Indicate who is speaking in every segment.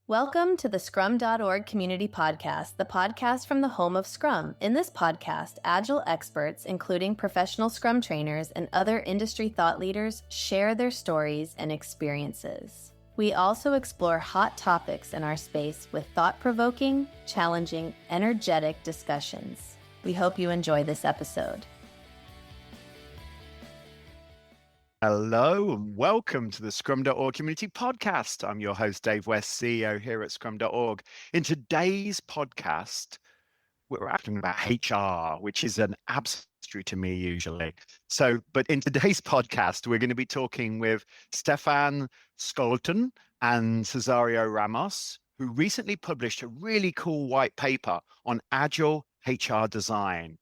Speaker 1: Welcome to the Scrum.org Community Podcast, the podcast from the home of Scrum. In this podcast, Agile experts, including professional Scrum trainers and other industry thought leaders, share their stories and experiences. We also explore hot topics in our space with thought-provoking, challenging, energetic discussions. We hope you enjoy this episode.
Speaker 2: Hello and welcome to the Scrum.org Community Podcast. I'm your host, Dave West, CEO here at Scrum.org. In today's podcast, we're talking about HR, which is an absolute mystery to me usually. But in today's podcast, we're going to be talking with Stephan Scholten and Cesario Ramos, who recently published a really cool white paper on Agile HR design.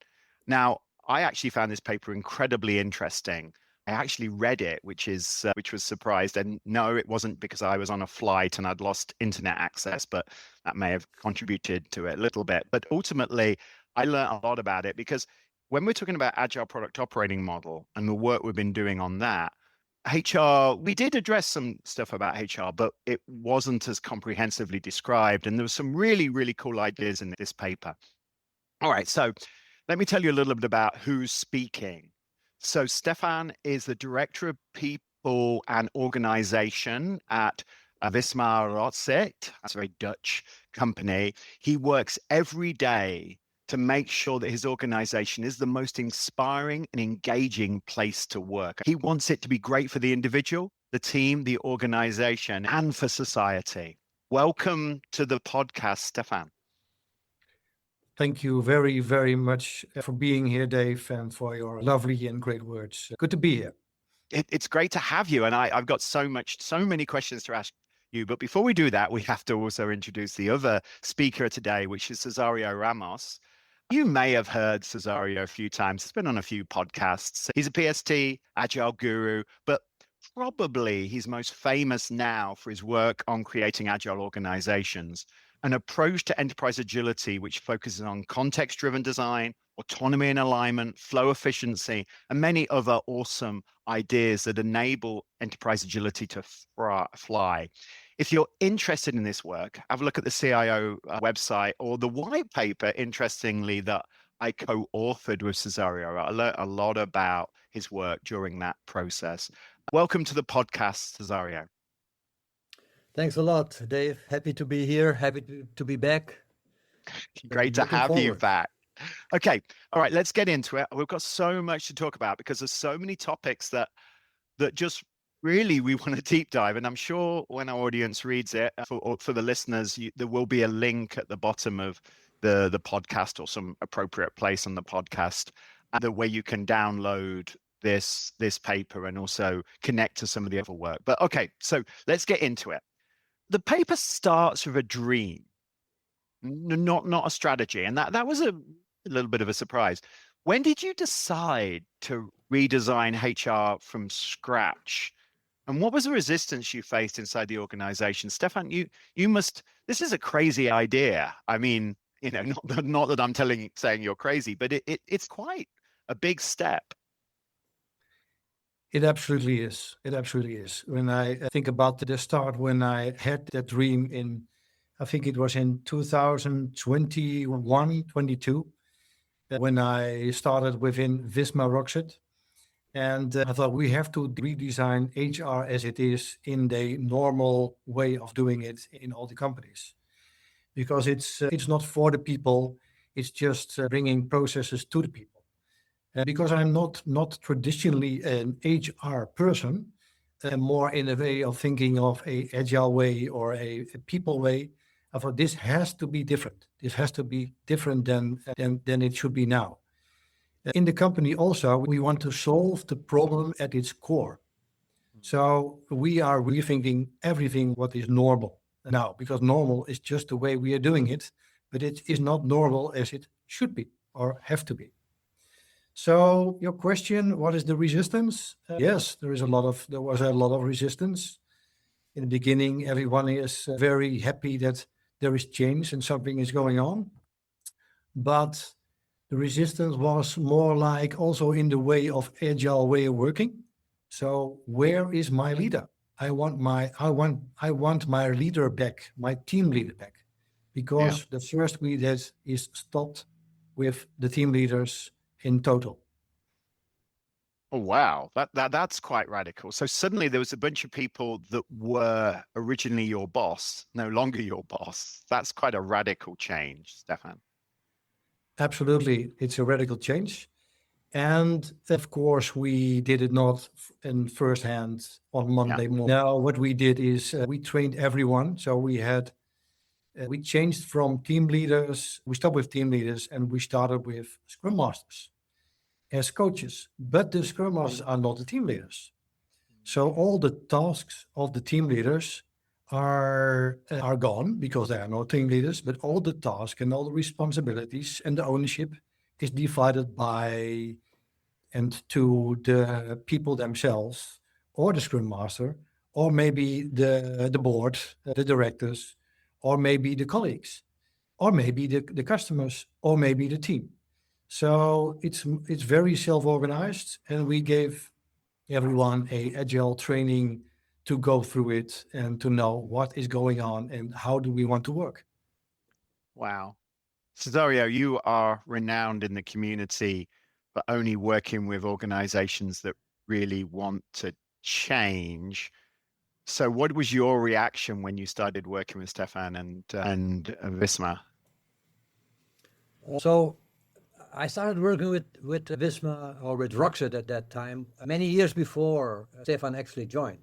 Speaker 2: Now, I actually found this paper incredibly interesting. I actually read it, which was surprised. And no, it wasn't because I was on a flight and I'd lost internet access, but that may have contributed to it a little bit. But ultimately, I learned a lot about it because when we're talking about Agile Product Operating Model and the work we've been doing on that, HR, we did address some stuff about HR, but it wasn't as comprehensively described. And there were some really, really cool ideas in this paper. All right, so let me tell you a little bit about who's speaking. So Stephan is the Director of People and Organization at Visma Roxit. That's a very Dutch company. He works every day to make sure that his organization is the most inspiring and engaging place to work. He wants it to be great for the individual, the team, the organization, and for society. Welcome to the podcast, Stephan.
Speaker 3: Thank you very, very much for being here, Dave, and for your lovely and great words. Good to be here.
Speaker 2: It's great to have you. And I've got so many questions to ask you. But before we do that, we have to also introduce the other speaker today, which is Cesario Ramos. You may have heard Cesario a few times. He's been on a few podcasts. He's a PST, Agile guru, but probably he's most famous now for his work on creating agile organizations, an approach to enterprise agility, which focuses on context-driven design, autonomy and alignment, flow efficiency, and many other awesome ideas that enable enterprise agility to fly. If you're interested in this work, have a look at the CIO website or the white paper, interestingly, that I co-authored with Cesario. I learned a lot about his work during that process. Welcome to the podcast, Cesario.
Speaker 4: Thanks a lot, Dave. Happy to be here. Happy to be back.
Speaker 2: Great to have you back. Okay. All right. Let's get into it. We've got so much to talk about because there's so many topics that just really we want to deep dive. And I'm sure when our audience reads it, for the listeners, there will be a link at the bottom of the podcast or some appropriate place on the podcast where you can download this paper and also connect to some of the other work. But okay, so let's get into it. The paper starts with a dream, not a strategy. And that was a little bit of a surprise. When did you decide to redesign HR from scratch? And what was the resistance you faced inside the organization? Stephan, this is a crazy idea. I mean, not that I'm saying you're crazy, but it's quite a big step.
Speaker 3: It absolutely is. It absolutely is. When I think about the start, when I had that dream I think it was in 2021, 22, when I started within Visma Roxit. And I thought we have to redesign HR as it is in the normal way of doing it in all the companies. Because it's not for the people, it's just bringing processes to the people. Because I'm not traditionally an HR person, more in a way of thinking of a agile way or a people way. I thought this has to be different. This has to be different than it should be now. In the company also, we want to solve the problem at its core. So we are rethinking everything what is normal now, because normal is just the way we are doing it, but it is not normal as it should be or have to be. So your question, what is the resistance? Yes, there was a lot of resistance. In the beginning, everyone is very happy that there is change and something is going on. But the resistance was more like also in the way of agile way of working. So where is my leader? I want my leader back, my team leader back, because the first we did is stopped with the team leaders in total.
Speaker 2: Oh, wow. That's quite radical. So suddenly there was a bunch of people that were originally your boss, no longer your boss. That's quite a radical change, Stephan.
Speaker 3: Absolutely, it's a radical change. And of course, we did it not in first hand on Monday morning. Now, what we did is we trained everyone. So we changed from team leaders. We stopped with team leaders and we started with Scrum Masters as coaches. But the Scrum Masters are not the team leaders. So all the tasks of the team leaders are gone because they are not team leaders. But all the tasks and all the responsibilities and the ownership is divided by and to the people themselves, or the Scrum Master, or maybe the board, the directors, or maybe the colleagues, or maybe the customers, or maybe the team. So it's very self-organized, and we gave everyone a agile training to go through it and to know what is going on and how do we want to work.
Speaker 2: Wow. Cesario, you are renowned in the community for only working with organizations that really want to change. So what was your reaction when you started working with Stephan and Visma?
Speaker 4: So I started working with Visma or with Roxit at that time, many years before Stephan actually joined.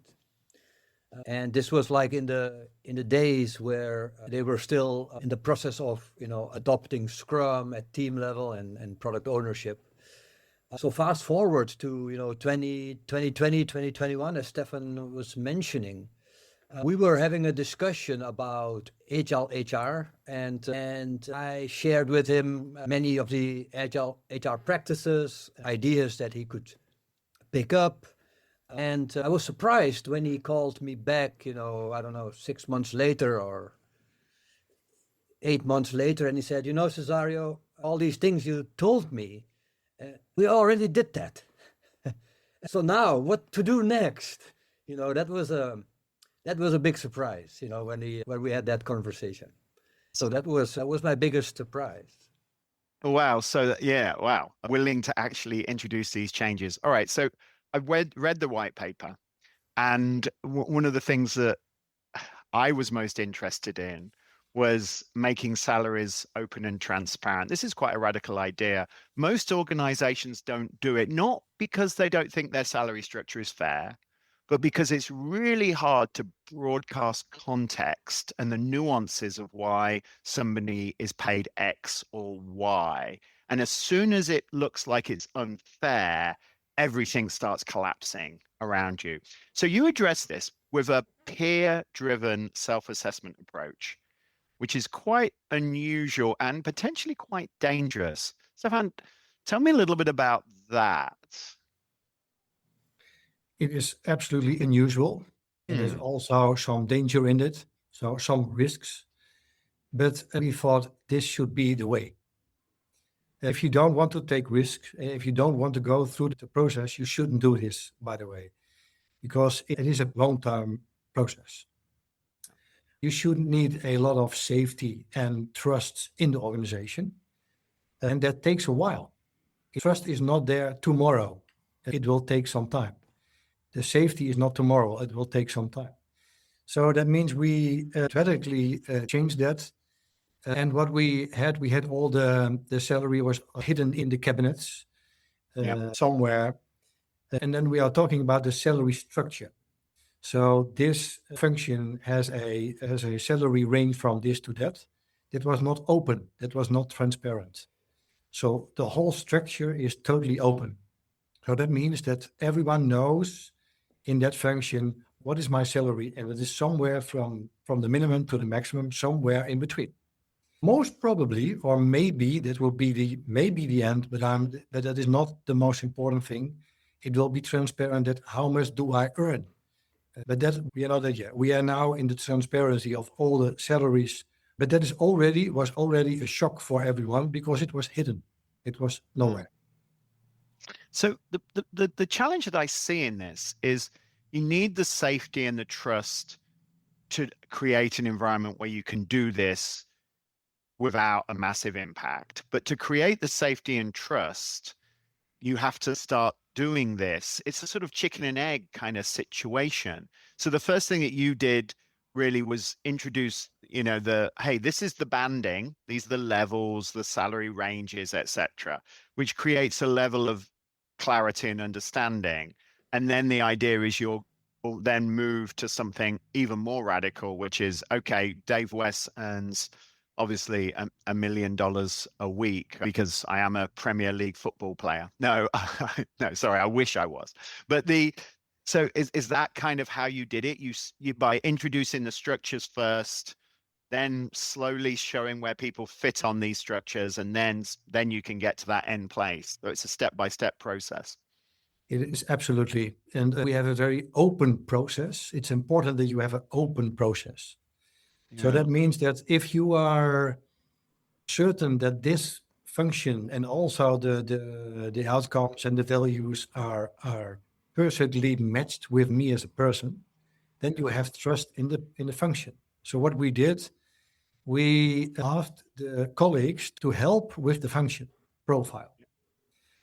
Speaker 4: And this was like in the days where they were still in the process of adopting Scrum at team level and product ownership. So fast forward to 2020, 2021, as Stephan was mentioning, we were having a discussion about Agile HR, and I shared with him many of the Agile HR practices, ideas that he could pick up. And I was surprised when he called me back, I don't know, 6 months later or 8 months later, and he said, Cesario, all these things you told me, we already did that. So now what to do next? That was a big surprise, when we had that conversation. So that was my biggest surprise.
Speaker 2: Wow. So yeah, wow. Willing to actually introduce these changes. All right. So I read the white paper, and one of the things that I was most interested in was making salaries open and transparent. This is quite a radical idea. Most organizations don't do it, not because they don't think their salary structure is fair, but because it's really hard to broadcast context and the nuances of why somebody is paid X or Y. And as soon as it looks like it's unfair, everything starts collapsing around you. So you address this with a peer-driven self-assessment approach, which is quite unusual and potentially quite dangerous. Stephan, tell me a little bit about that.
Speaker 3: It is absolutely unusual. There's also some danger in it, so some risks. But we thought this should be the way. If you don't want to take risks, if you don't want to go through the process, you shouldn't do this, by the way, because it is a long-term process. You should need a lot of safety and trust in the organization, and that takes a while. Trust is not there tomorrow. It will take some time. The safety is not tomorrow. It will take some time. So that means we radically changed that. And what we had all the salary was hidden in the cabinets somewhere. And then we are talking about the salary structure. So this function has a salary range from this to that. That was not open. That was not transparent. So the whole structure is totally open. So that means that everyone knows in that function what is my salary, and it is somewhere from the minimum to the maximum, somewhere in between. Most probably, or maybe that will be the end, but that is not the most important thing. It will be transparent that how much do I earn. But that we are not there yet. We are now in the transparency of all the salaries, but that was already a shock for everyone because it was hidden. It was nowhere.
Speaker 2: So the challenge that I see in this is you need the safety and the trust to create an environment where you can do this without a massive impact. But to create the safety and trust, you have to start doing this. It's a sort of chicken and egg kind of situation. So the first thing that you did really was introduce, hey, this is the banding, these are the levels, the salary ranges, etc., which creates a level of clarity and understanding. And then the idea is you'll then move to something even more radical, which is, okay, Dave West earns obviously $1 million a week because I am a Premier League football player. No, no, sorry, I wish I was. But so is that kind of how you did it? You by introducing the structures first, then slowly showing where people fit on these structures, and then you can get to that end place. So it's a step-by-step process.
Speaker 3: It is absolutely. And we have a very open process. It's important that you have an open process. So that means that if you are certain that this function and also the outcomes and the values are perfectly matched with me as a person, then you have trust in the function. So what we did, we asked the colleagues to help with the function profile.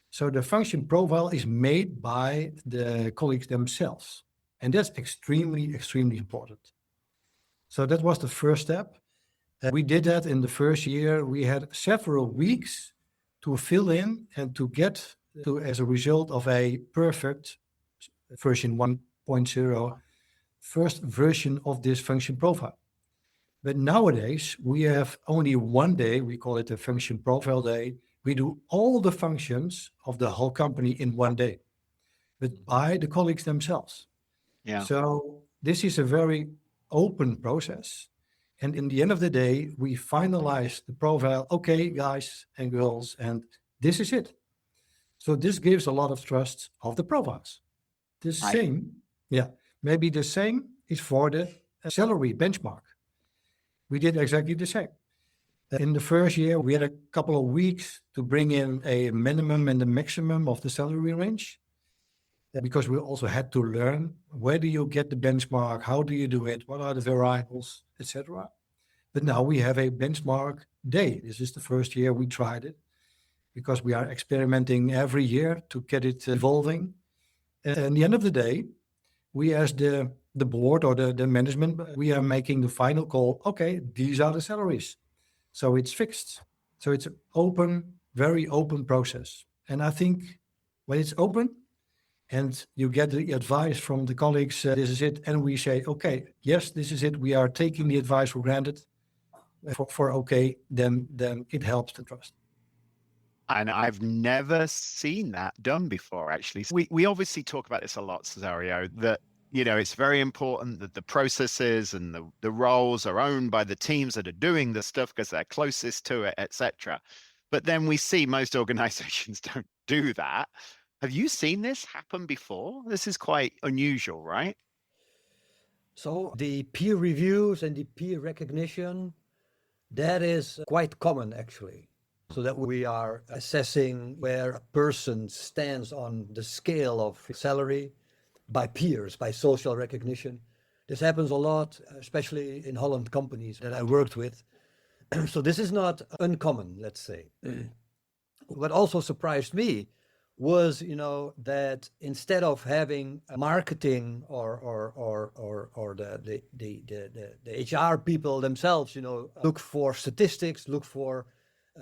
Speaker 3: So the function profile is made by the colleagues themselves. And that's extremely, extremely important. So that was the first step. We did that in the first year. We had several weeks to fill in and to get to, as a result of a perfect version 1.0, first version of this function profile. But nowadays, we have only one day, we call it a function profile day. We do all the functions of the whole company in one day, but by the colleagues themselves.
Speaker 2: Yeah.
Speaker 3: So this is a very open process. And in the end of the day, we finalize the profile. Okay, guys and girls, and this is it. So this gives a lot of trust of the profiles. The same, maybe the same is for the salary benchmark. We did exactly the same. In the first year, we had a couple of weeks to bring in a minimum and a maximum of the salary range, because we also had to learn, where do you get the benchmark? How do you do it? What are the variables, etc. But now we have a benchmark day. This is the first year we tried it, because we are experimenting every year to get it evolving. And at the end of the day, we as the board or the management, we are making the final call. Okay, these are the salaries. So it's fixed. So it's an open, very open process. And I think when it's open and you get the advice from the colleagues, this is it. And we say, okay, yes, this is it. We are taking the advice for granted. For okay, then it helps the trust.
Speaker 2: And I've never seen that done before, actually. We obviously talk about this a lot, Cesario, that, it's very important that the processes and the roles are owned by the teams that are doing the stuff because they're closest to it, etc. But then we see most organizations don't do that. Have you seen this happen before? This is quite unusual, right?
Speaker 4: So the peer reviews and the peer recognition, that is quite common, actually. So that we are assessing where a person stands on the scale of salary by peers, by social recognition. This happens a lot, especially in Holland companies that I worked with. So this is not uncommon, let's say. What also surprised me was, that instead of having a marketing or the HR people themselves, look for statistics, look for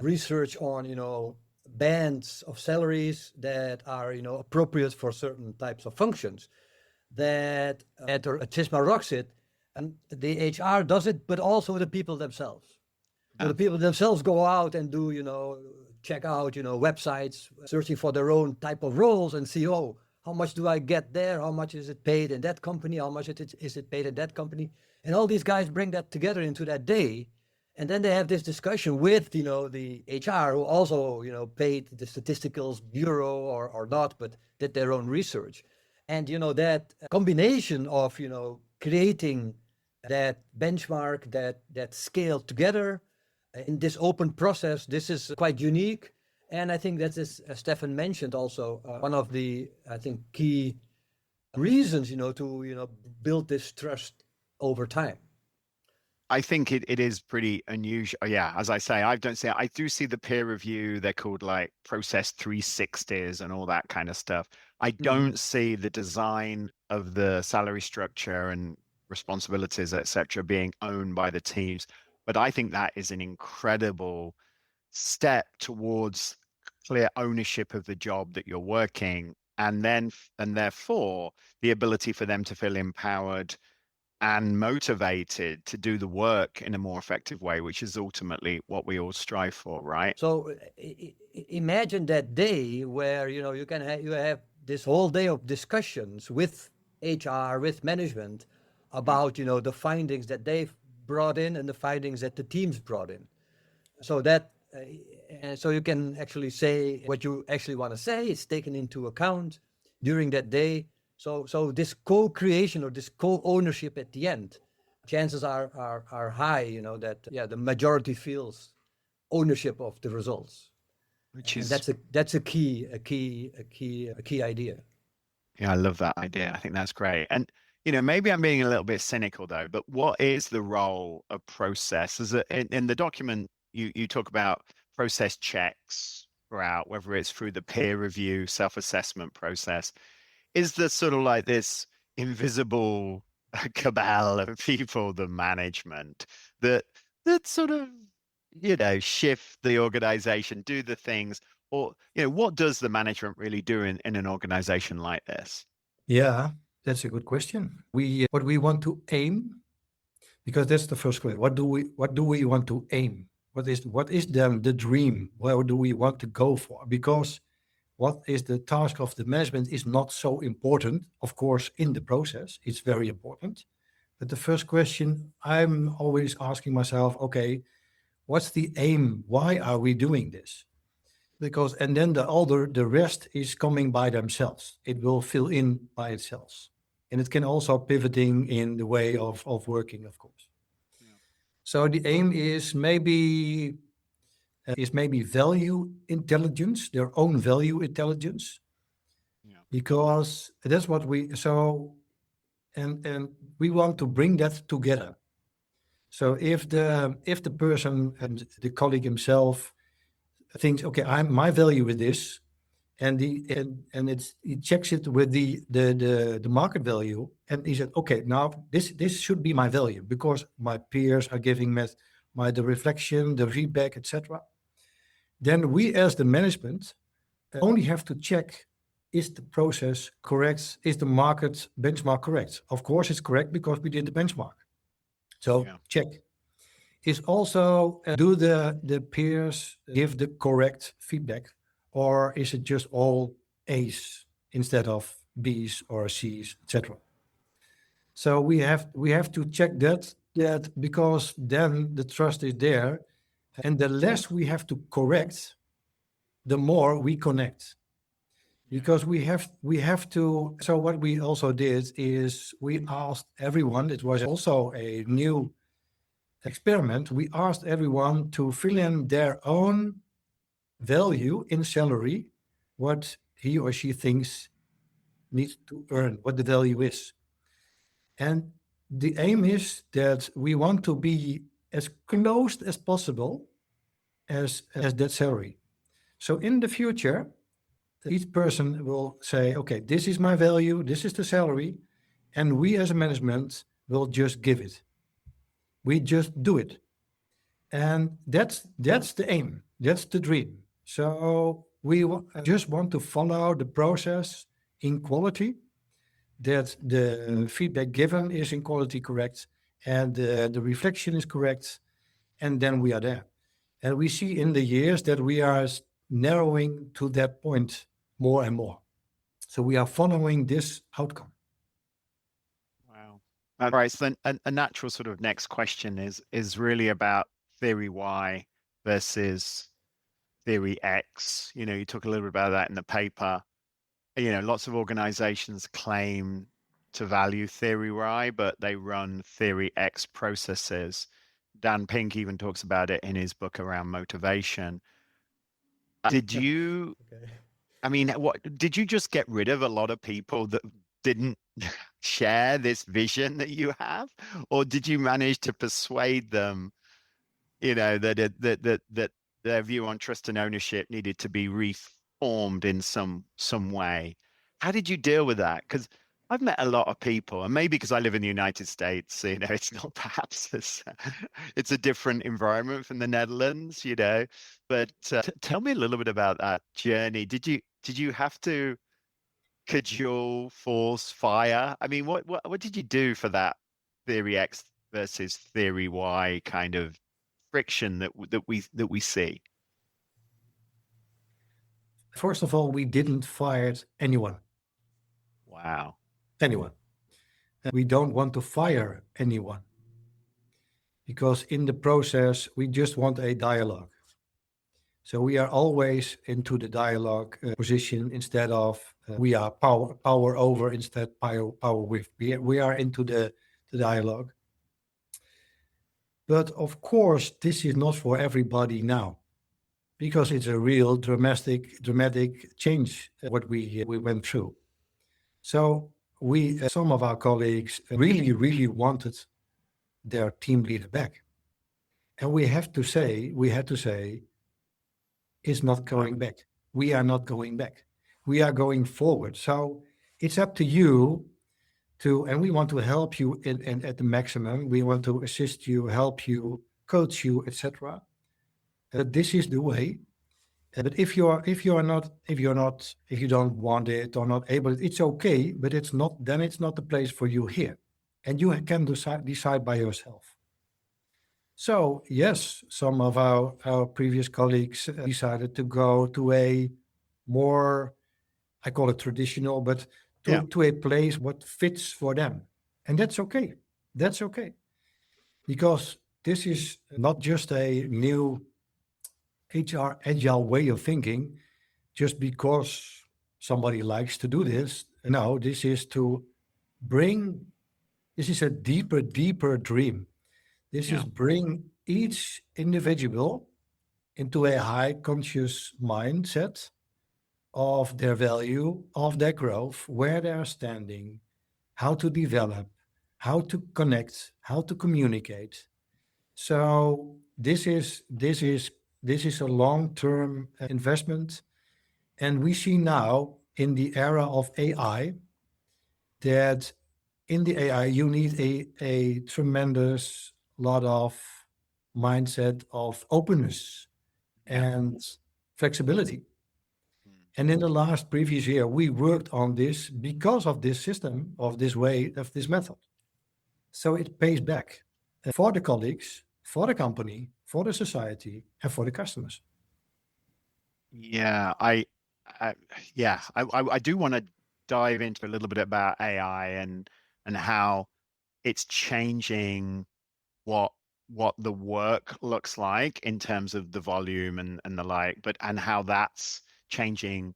Speaker 4: research on, bands of salaries that are, appropriate for certain types of functions, that at Visma Roxit, and the HR does it, but also the people themselves. So the people themselves go out and do, check out, websites, searching for their own type of roles and see, how much do I get there? How much is it paid in that company? How much is it paid in that company? And all these guys bring that together into that day. And then they have this discussion with, the HR, who also, paid the statistical bureau or not, but did their own research. And, that combination of, creating that benchmark, that scale together in this open process, this is quite unique. And I think that is, as Stephan mentioned also, one of the, I think, key reasons, to build this trust over time.
Speaker 2: I think it is pretty unusual. Yeah, as I say, I don't see. I do see the peer review. They're called like process 360s and all that kind of stuff. I don't see the design of the salary structure and responsibilities, etc., being owned by the teams. But I think that is an incredible step towards clear ownership of the job that you're working, and therefore the ability for them to feel empowered and motivated to do the work in a more effective way, which is ultimately what we all strive for, right?
Speaker 4: So imagine that day where you have this whole day of discussions with HR, with management about the findings that they've brought in and the findings that the teams brought in. So that and so you can actually say what you actually want to say. It's taken into account during that day. So this co-creation or this co-ownership at the end, chances are high, that the majority feels ownership of the results.
Speaker 2: Which
Speaker 4: And
Speaker 2: is,
Speaker 4: that's a key idea.
Speaker 2: yeah, I love that idea. I think that's great. And, maybe I'm being a little bit cynical though, but what is the role of process? In the document, you talk about process checks throughout, whether it's through the peer review, self-assessment process. Is there sort of like this invisible cabal of people, the management, that sort of, shift the organization, do the things, or, what does the management really do in an organization like this?
Speaker 3: Yeah, that's a good question. What we want to aim, because that's the first question. What do we want to aim? What is then the dream? Where do we want to go for? Because what is the task of the management is not so important. Of course, in the process, it's very important. But the first question I'm always asking myself, okay, what's the aim? Why are we doing this? Because and then the rest is coming by themselves. It will fill in by itself. And it can also pivoting in the way of working, of course.
Speaker 2: Yeah.
Speaker 3: So the aim is maybe value intelligence, their own value intelligence,
Speaker 2: Yeah.
Speaker 3: because that's what we so and we want to bring that together. So if the person and the colleague himself thinks, okay, my value is this, and he checks it with the market value, and he said, okay, now this should be my value because my peers are giving me the reflection, the feedback, etc. Then we as the management only have to check, is the process correct? Is the market benchmark correct? Of course, it's correct because we did the benchmark. So
Speaker 2: Yeah.
Speaker 3: check. Is also do the peers give the correct feedback, or is it just all A's instead of B's or C's, etc. So we have to check that because then the trust is there, and the less we have to correct, the more we connect. Because we have to. So what we also did is we asked everyone. It was also a new experiment. We asked everyone to fill in their own value in salary, what he or she thinks needs to earn, what the value is. And the aim is that we want to be as close as possible as that salary. So in the future, each person will say, okay, this is my value, this is the salary, and we as a management will just give it. We just do it. And that's the aim, that's the dream. So we just want to follow the process in quality, that the feedback given is in quality correct, and the reflection is correct, and then we are there. And we see in the years that we are narrowing to that point more and more. So we are following this outcome.
Speaker 2: Wow. All right. So then a natural sort of next question is really about theory Y versus theory X. You talk a little bit about that in the paper. Lots of organizations claim to value theory Y, but they run theory X processes. Dan Pink even talks about it in his book around motivation. Did you,
Speaker 4: Okay.
Speaker 2: I mean, what did you just get rid of a lot of people that didn't share this vision that you have, or did you manage to persuade them, that their view on trust and ownership needed to be reformed in some way? How did you deal with that? Because I've met a lot of people, and maybe because I live in the United States, it's not perhaps it's a different environment from the Netherlands, But tell me a little bit about that journey. Did you have to cajole, force, fire? I mean, what did you do for that theory X versus theory Y kind of friction that we see?
Speaker 3: First of all, we didn't fire anyone.
Speaker 2: Wow.
Speaker 3: Anyone. And we don't want to fire anyone because in the process, we just want a dialogue. So we are always into the dialogue position instead of we are power over instead power with. We are into the dialogue. But of course, this is not for everybody now, because it's a real dramatic change what we went through. So we, some of our colleagues, really wanted their team leader back, and we had to say, it's not going back. We are not going back. We are going forward. So it's up to you to, and we want to help you in at the maximum. We want to assist you, help you, coach you, etc. This is the way. But if you don't want it or not able, it's okay. But it's not. Then it's not the place for you here, and you can decide by yourself. So yes, some of our previous colleagues decided to go to a more, I call it traditional, but to a place what fits for them, and that's okay. That's okay, because this is not just a new HR agile way of thinking just because somebody likes to do this. No, this is a deeper dream. This is bring each individual into a high conscious mindset of their value, of their growth, where they are standing, how to develop, how to connect, how to communicate. So this is a long-term investment, and we see now in the era of AI that in the AI you need a tremendous lot of mindset of openness and flexibility. And in the last previous year, we worked on this because of this system, of this way, of this method. So it pays back for the colleagues, for the company, for the society, and for the customers.
Speaker 2: Yeah, I do want to dive into a little bit about AI and how it's changing what the work looks like in terms of the volume and the like, and how that's changing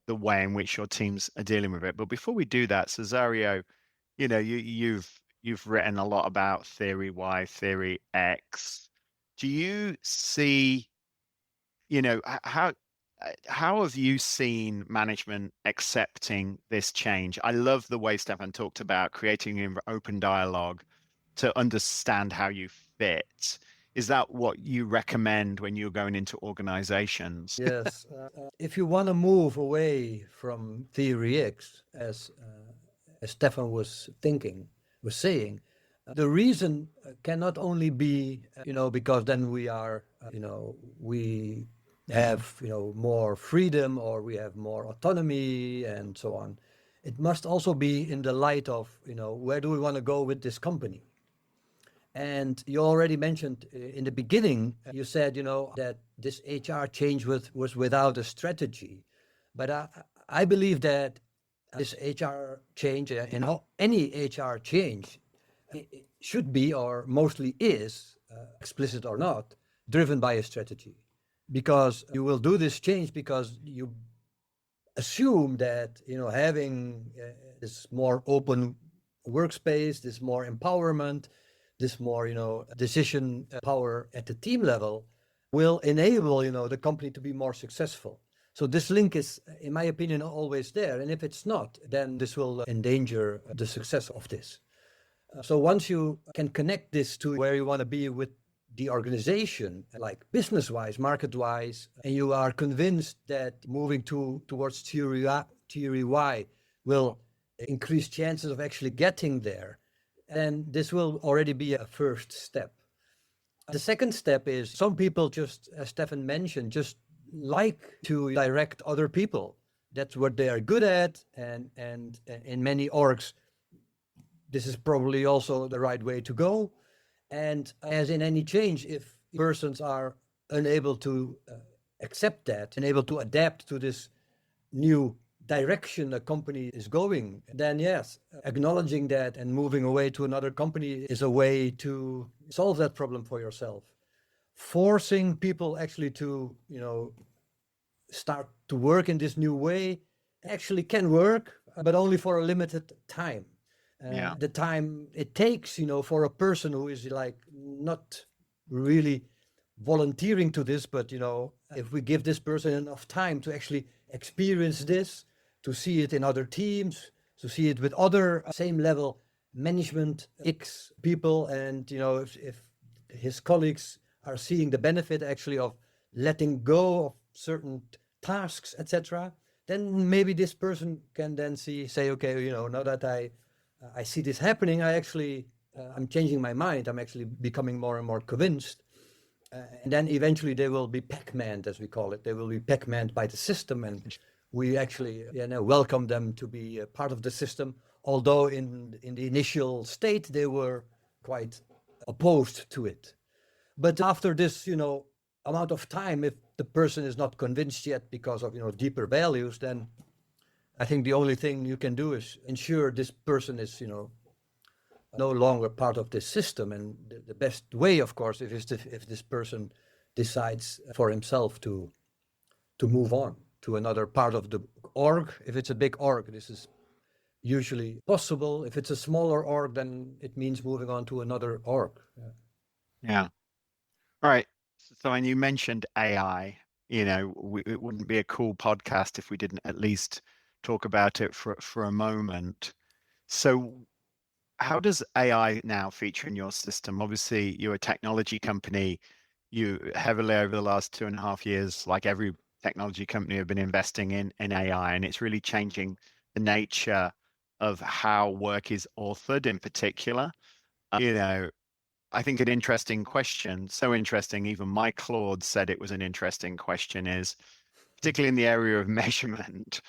Speaker 2: the way in which your teams are dealing with it. But before we do that, Cesario, you've written a lot about theory Y, theory X. Do you see, how have you seen management accepting this change? I love the way Stephan talked about creating an open dialogue to understand how you fit. Is that what you recommend when you're going into organizations?
Speaker 4: Yes. If you want to move away from theory X, as Stephan was saying, the reason cannot only be, because then we are, we have, more freedom or we have more autonomy and so on. It must also be in the light of, where do we want to go with this company? And you already mentioned in the beginning, you said, that this HR change was without a strategy. But I believe that this HR change and any HR change it should be, or mostly is, explicit or not, driven by a strategy. Because you will do this change because you assume that, having this more open workspace, this more empowerment, this more, decision power at the team level will enable, the company to be more successful. So this link is, in my opinion, always there. And if it's not, then this will endanger the success of this. So once you can connect this to where you want to be with the organization, like business-wise, market-wise, and you are convinced that moving towards theory Y will increase chances of actually getting there, then this will already be a first step. The second step is some people just, as Stephan mentioned, just like to direct other people. That's what they are good at, and in many orgs, this is probably also the right way to go. And as in any change, if persons are unable to accept that and able to adapt to this new direction a company is going, then yes, acknowledging that and moving away to another company is a way to solve that problem for yourself. Forcing people actually to, start to work in this new way actually can work, but only for a limited time. The time it takes, for a person who is like not really volunteering to this, but if we give this person enough time to actually experience this, to see it in other teams, to see it with other same level management X people, and if his colleagues are seeing the benefit actually of letting go of certain tasks, etc., then maybe this person can then say, okay, now that I see this happening, I'm changing my mind. I'm actually becoming more and more convinced. And then eventually they will be Pac-Maned, as we call it. They will be Pac-Maned by the system, and we actually welcome them to be a part of the system. Although in the initial state, they were quite opposed to it. But after this, amount of time, if the person is not convinced yet because of, deeper values, then I think the only thing you can do is ensure this person is, no longer part of this system. And the best way, of course, if this person decides for himself to move on to another part of the org. If it's a big org, this is usually possible. If it's a smaller org, then it means moving on to another org.
Speaker 2: Yeah. All right. So, and you mentioned AI, it wouldn't be a cool podcast if we didn't at least talk about it for a moment. So how does AI now feature in your system? Obviously, you're a technology company. You heavily over the last 2.5 years, like every technology company, have been investing in AI, and it's really changing the nature of how work is authored in particular. I think an interesting question, so interesting, even my Claude said it was an interesting question, is particularly in the area of measurement,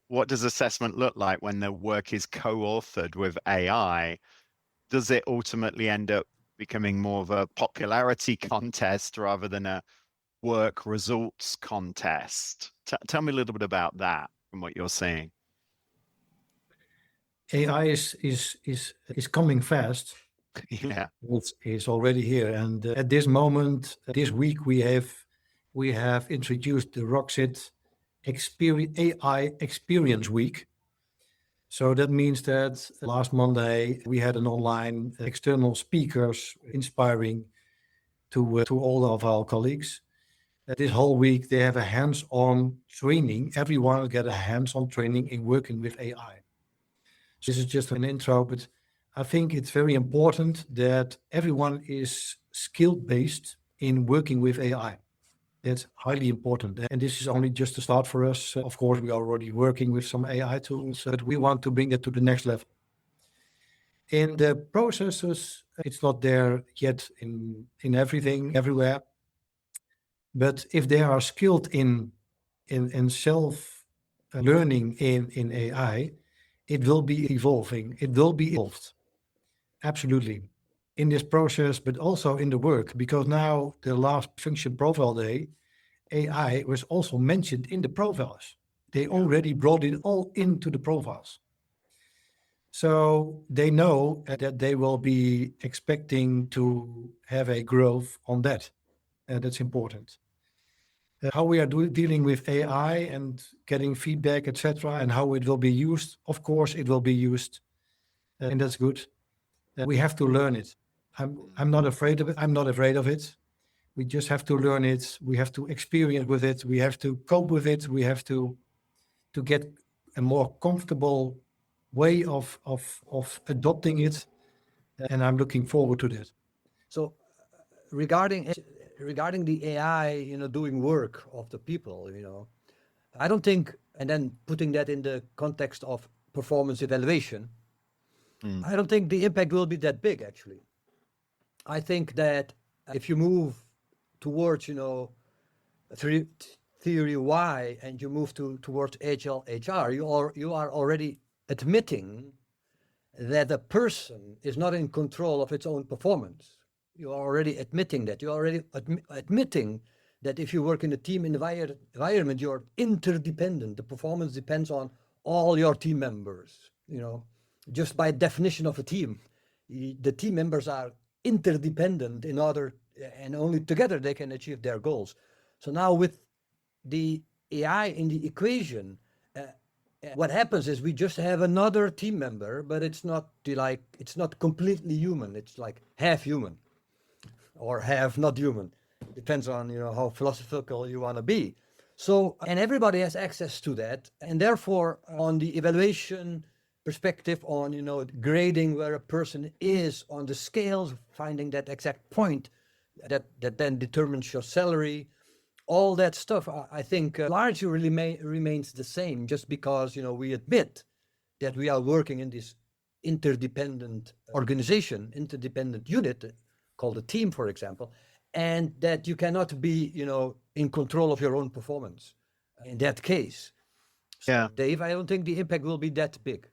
Speaker 2: what does assessment look like when the work is co-authored with AI? Does it ultimately end up becoming more of a popularity contest rather than a work results contest? Tell me a little bit about that from what you're seeing.
Speaker 3: AI is coming fast.
Speaker 2: Yeah.
Speaker 3: It's already here, and at this moment, this week we have introduced the Roxit AI Experience Week. So that means that last Monday we had an online external speakers inspiring to all of our colleagues. This whole week they have a hands-on training. Everyone will get a hands-on training in working with AI. So this is just an intro, but I think it's very important that everyone is skill-based in working with AI. That's highly important. And this is only just a start for us. Of course, we are already working with some AI tools, but we want to bring that to the next level. In the processes, it's not there yet in everything, everywhere. But if they are skilled in self-learning in AI, it will be evolving. It will be evolved. Absolutely. In this process, but also in the work, because now the last function profile day, AI was also mentioned in the profiles. They already brought it all into the profiles. So they know that they will be expecting to have a growth on that. That's important. How we are dealing with AI and getting feedback, etc., and how it will be used. Of course, it will be used, and that's good. We have to learn it. I'm not afraid of it. I'm not afraid of it, We just have to learn it. We have to experience with it. We have to cope with it. We have to get a more comfortable way of adopting it. And I'm looking forward to that.
Speaker 4: So regarding the AI, doing work of the people, I don't think, and then putting that in the context of performance evaluation, I don't think the impact will be that big, actually. I think that if you move towards, theory Y and you move towards Agile HR, you are already admitting that a person is not in control of its own performance. You are already admitting that. You are already admitting that if you work in a team environment, you're interdependent. The performance depends on all your team members. Just by definition of a team, the team members are interdependent and only together they can achieve their goals. So now with the AI in the equation, what happens is we just have another team member, but it's not completely human. It's like half human or half not human. Depends on how philosophical you want to be. So, and everybody has access to that, and therefore on the evaluation perspective, on grading where a person is on the scales, finding that exact point that then determines your salary, all that stuff, I think largely remains the same, just because we admit that we are working in this interdependent organization, interdependent unit called a team, for example, and that you cannot be in control of your own performance in that case. So,
Speaker 2: Yeah.
Speaker 4: Dave, I don't think the impact will be that big.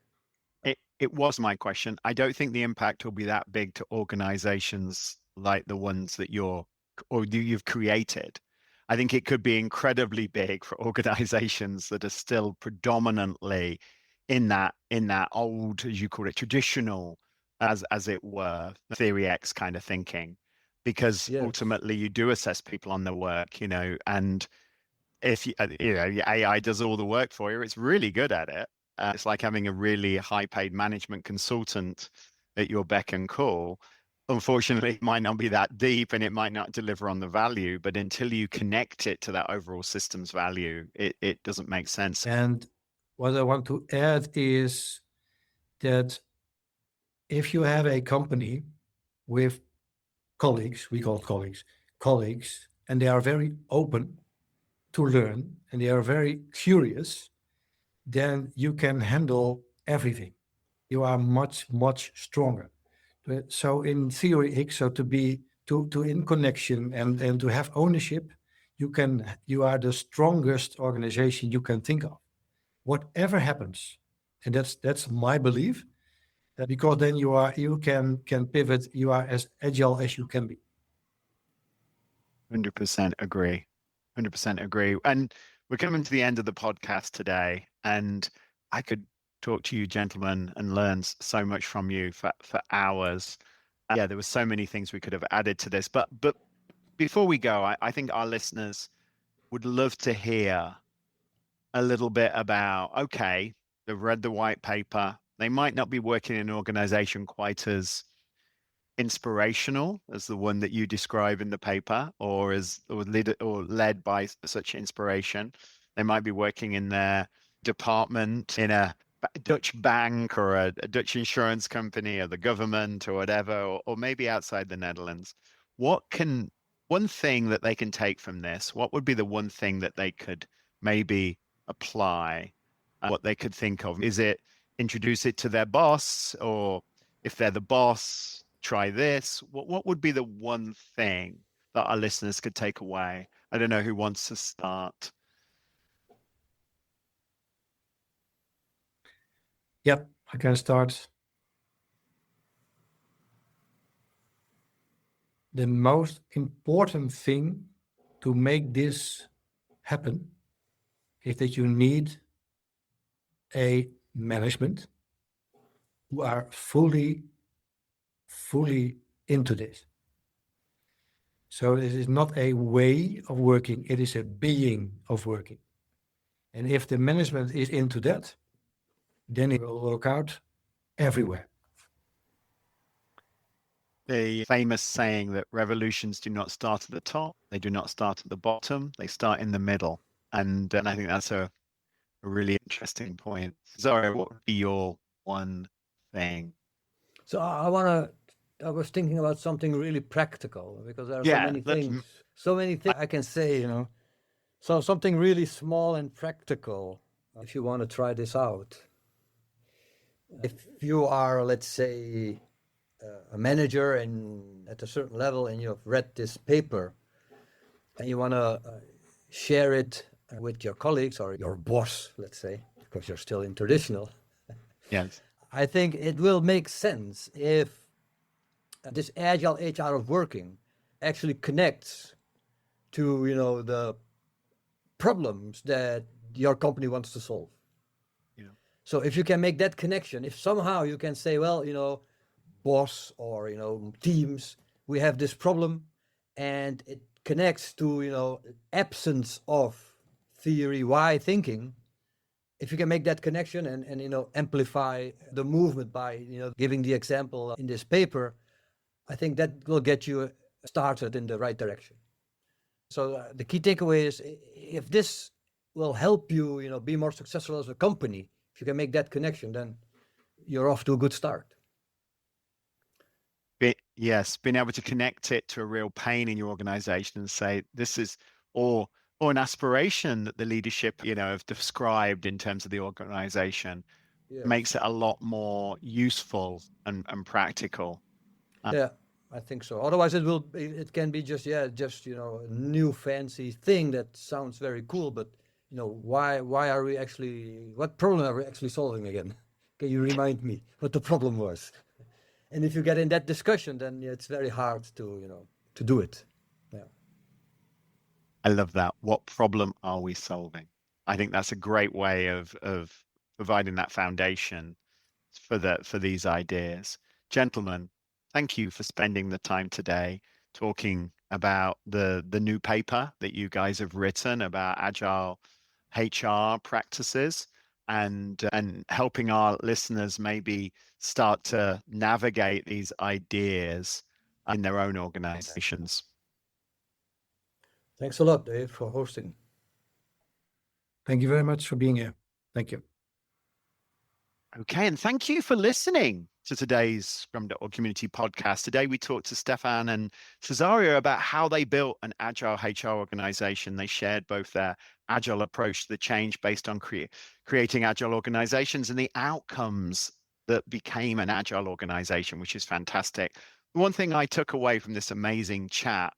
Speaker 2: It was my question. I don't think the impact will be that big to organizations like the ones that you've created. I think it could be incredibly big for organizations that are still predominantly in that old, as you call it, traditional, as it were, theory X kind of thinking, because
Speaker 4: Yes.
Speaker 2: ultimately you do assess people on their work, and if your AI does all the work for you, it's really good at it. It's like having a really high-paid management consultant at your beck and call. Unfortunately, it might not be that deep and it might not deliver on the value, but until you connect it to that overall system's value, it doesn't make sense.
Speaker 3: And what I want to add is that if you have a company with colleagues, we call it colleagues, and they are very open to learn and they are very curious, then you can handle everything. You are much, much stronger. So in theory X, so to be in connection and to have ownership, you are the strongest organization you can think of. Whatever happens, and that's my belief, because then you can pivot. You are as agile as you can be.
Speaker 2: 100% agree. 100% agree. And we're coming to the end of the podcast today, and I could talk to you, gentlemen, and learn so much from you for hours. Yeah, there were so many things we could have added to this, but before we go, I think our listeners would love to hear a little bit about, okay, they've read the white paper. They might not be working in an organization quite as inspirational as the one that you describe in the paper, or led by such inspiration. They might be working in their department in a Dutch bank or a Dutch insurance company or the government or whatever, or maybe outside the Netherlands. One thing that they can take from this, what would be the one thing that they could maybe apply, what they could think of? Is it introduce it to their boss, or if they're the boss, try this? What would be the one thing that our listeners could take away? I don't know who wants to start.
Speaker 3: Yep, I can start. The most important thing to make this happen is that you need a management who are fully into this. So it is not a way of working, it is a being of working. And if the management is into that, then it will work out everywhere.
Speaker 2: the famous saying that revolutions do not start at the top, they do not start at the bottom, they start in the middle. And I think that's a really interesting point. Sorry, what would be your one thing?
Speaker 4: So I was thinking about something really practical because there are
Speaker 2: Yeah,
Speaker 4: so many things I can say, you know. So something really small and practical if you want to try this out. If you are, let's say, a manager and at a certain level and you've read this paper and you want to share it with your colleagues or your boss, let's say, because you're still in traditional,
Speaker 2: yes.
Speaker 4: I think it will make sense if this agile HR of working actually connects to, you know, the problems that your company wants to solve.
Speaker 2: Yeah.
Speaker 4: So if you can make that connection, if somehow you can say, well, you know, boss or, you know, teams, we have this problem and it connects to, you know, absence of theory why thinking. If you can make that connection and you know, amplify the movement by, you know, giving the example in this paper, I think that will get you started in the right direction. So the key takeaway is if this will help you, you know, be more successful as a company, if you can make that connection, then you're off to a good start.
Speaker 2: Yes, being able to connect it to a real pain in your organization and say this is, or an aspiration that the leadership, you know, have described in terms of the organization,
Speaker 4: Yes.
Speaker 2: makes it a lot more useful and practical.
Speaker 4: Yeah, I think so. Otherwise, it can be just you know, a new fancy thing that sounds very cool, but you know, why are we actually, what problem are we actually solving again? Can you remind me what the problem was? And if you get in that discussion, then it's very hard to, you know, to do it. Yeah.
Speaker 2: I love that. What problem are we solving? I think that's a great way of providing that foundation for these ideas. Gentlemen, thank you for spending the time today talking about the new paper that you guys have written about agile HR practices and helping our listeners maybe start to navigate these ideas in their own organizations.
Speaker 4: Thanks a lot, Dave, for hosting.
Speaker 3: Thank you very much for being here. Thank you.
Speaker 2: Okay, and thank you for listening to today's Scrum.org community podcast. Today we talked to Stephan and Cesario about how they built an agile HR organization. They shared both their agile approach to the change based on creating agile organizations and the outcomes that became an agile organization, which is fantastic. One thing I took away from this amazing chat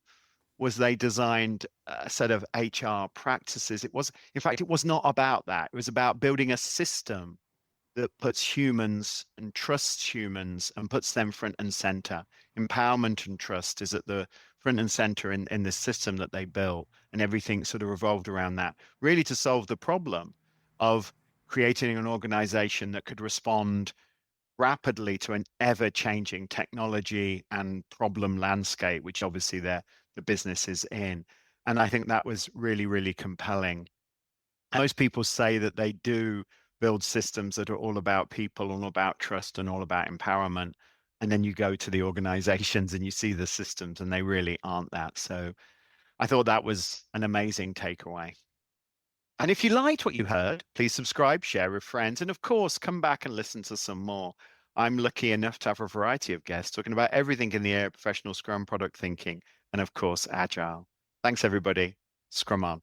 Speaker 2: was they designed a set of HR practices. It was, in fact, it was not about that. It was about building a system that puts humans and trusts humans and puts them front and center. Empowerment and trust is at the front and center in the system that they built, and everything sort of revolved around that, really to solve the problem of creating an organization that could respond rapidly to an ever-changing technology and problem landscape, which obviously the business is in. And I think that was really, really compelling. Most people say that they do build systems that are all about people, all about trust, and all about empowerment. And then you go to the organizations and you see the systems, and they really aren't that. So I thought that was an amazing takeaway. And if you liked what you heard, please subscribe, share with friends, and of course, come back and listen to some more. I'm lucky enough to have a variety of guests talking about everything in the area of professional Scrum product thinking, and of course, Agile. Thanks, everybody. Scrum on.